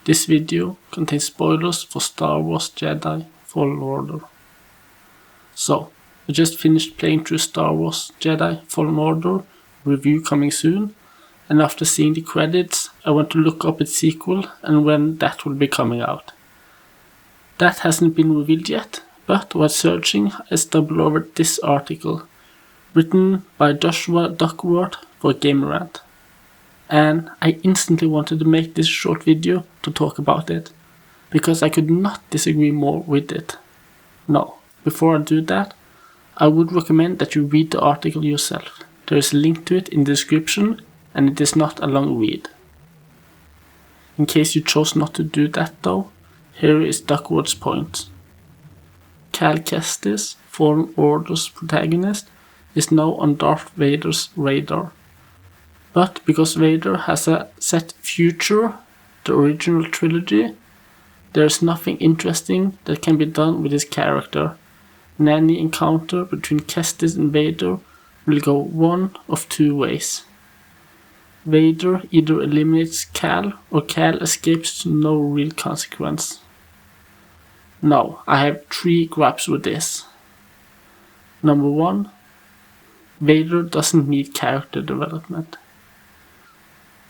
This video contains spoilers for Star Wars Jedi Fallen Order. So, I just finished playing through Star Wars Jedi Fallen Order, review coming soon, and after seeing the credits, I want to look up its sequel and when that will be coming out. That hasn't been revealed yet, but while searching, I stumbled over this article, written by Joshua Duckworth for Game Rant. And I instantly wanted to make this short video to talk about it, because I could not disagree more with it. Now, before I do that, I would recommend that you read the article yourself. There is a link to it in the description, and it is not a long read. In case you chose not to do that though, here is Duckworth's point. Cal Kestis, Fallen Order's protagonist, is now on Darth Vader's radar. But because Vader has a set future, the original trilogy, there is nothing interesting that can be done with his character, and any encounter between Kestis and Vader will go one of two ways. Vader either eliminates Cal, or Cal escapes to no real consequence. Now, I have 3 gripes with this. Number 1. Vader doesn't need character development.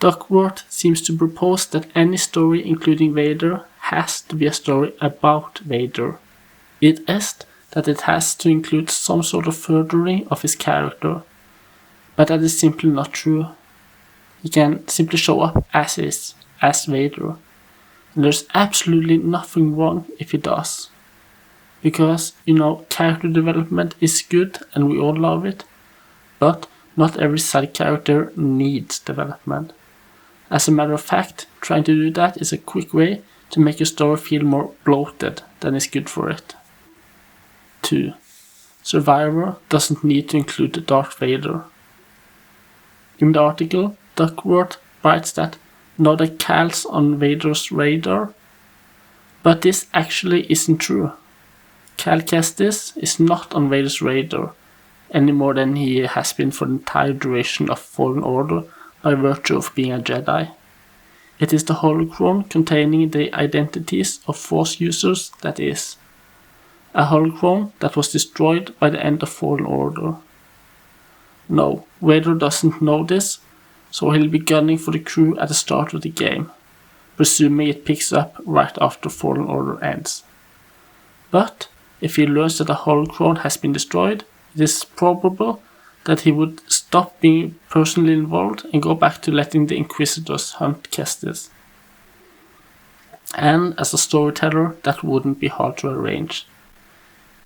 Duckworth seems to propose that any story including Vader has to be a story about Vader. It is that it has to include some sort of furthering of his character, but that is simply not true. He can simply show up as is, as Vader, and there's absolutely nothing wrong if he does. Because, character development is good and we all love it, but not every side character needs development. As a matter of fact, trying to do that is a quick way to make your story feel more bloated than is good for it. 2. Survivor doesn't need to include Darth Vader. In the article, Duckworth writes that now that Cal's on Vader's radar, but this actually isn't true. Cal Kestis is not on Vader's radar any more than he has been for the entire duration of Fallen Order by virtue of being a Jedi. It is the holocron containing the identities of Force users that is. A holocron that was destroyed by the end of Fallen Order. No, Vader doesn't know this, so he'll be gunning for the crew at the start of the game, presuming it picks up right after Fallen Order ends. But if he learns that a holocron has been destroyed, it is probable that he would stop being personally involved and go back to letting the Inquisitors hunt Kestis. And as a storyteller, that wouldn't be hard to arrange.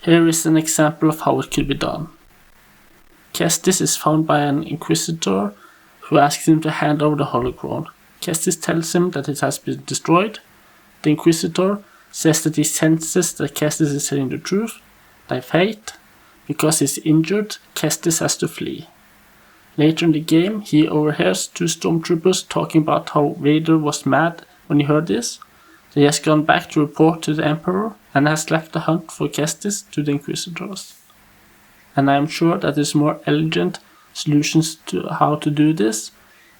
Here is an example of how it could be done. Kestis is found by an Inquisitor who asks him to hand over the holocron. Kestis tells him that it has been destroyed. The Inquisitor says that he senses that Kestis is telling the truth. They fight. Because he's injured, Kestis has to flee. Later in the game, he overhears 2 stormtroopers talking about how Vader was mad when he heard this. He has gone back to report to the Emperor and has left the hunt for Kestis to the Inquisitors. And I am sure that there's more elegant solutions to how to do this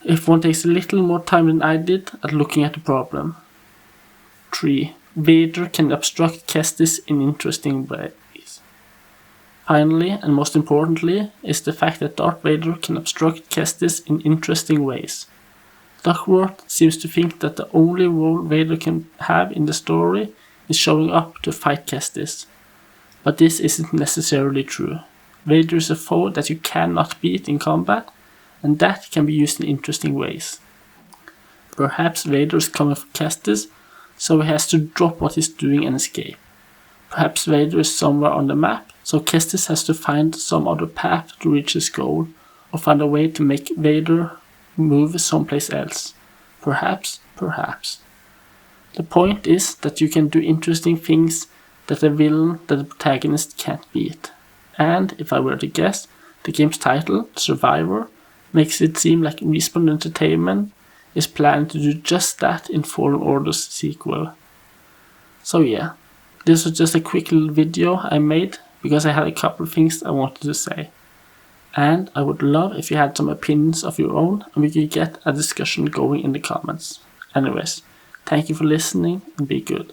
if one takes a little more time than I did at looking at the problem. 3. Vader can obstruct Kestis in interesting ways. Finally, and most importantly, is the fact that Darth Vader can obstruct Kestis in interesting ways. Duckworth seems to think that the only role Vader can have in the story is showing up to fight Kestis. But this isn't necessarily true. Vader is a foe that you cannot beat in combat, and that can be used in interesting ways. Perhaps Vader is coming for Kestis, so he has to drop what he's doing and escape. Perhaps Vader is somewhere on the map, so Kestis has to find some other path to reach his goal, or find a way to make Vader move someplace else. Perhaps. The point is that you can do interesting things that a villain that the protagonist can't beat. And, if I were to guess, the game's title, Survivor, makes it seem like Respawn Entertainment is planning to do just that in Fallen Order's sequel. So yeah, this was just a quick little video I made because I had a couple of things I wanted to say. And I would love if you had some opinions of your own and we could get a discussion going in the comments. Anyways, Thank you for listening and be good.